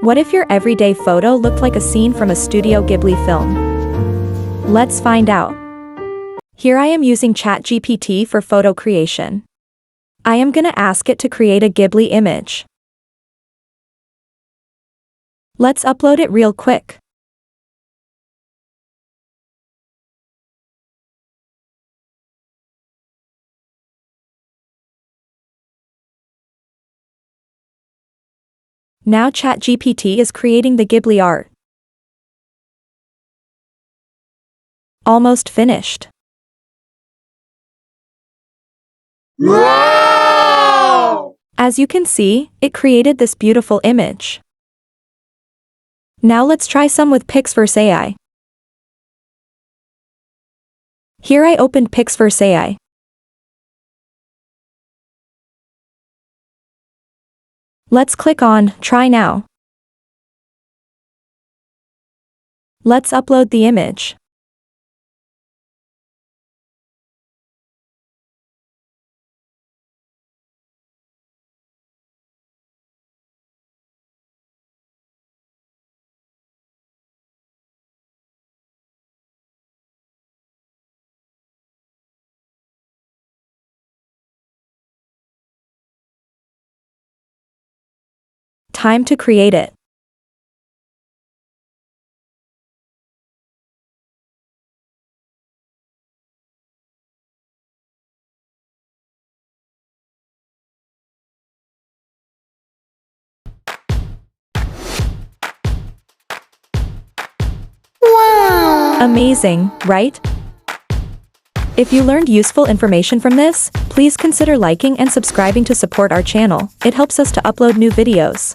What if your everyday photo looked like a scene from a Studio Ghibli film? Let's find out. Here I am using ChatGPT for photo creation. I am gonna ask it to create a Ghibli image. Let's upload it real quick. Now ChatGPT is creating the Ghibli art. Almost finished. Wow! As you can see, it created this beautiful image. Now let's try some with Pixverse AI. Here I opened Pixverse AI. Let's click on Try Now. Let's upload the image. Time to create it. Wow! Amazing, right? If you learned useful information from this, please consider liking and subscribing to support our channel. It helps us to upload new videos.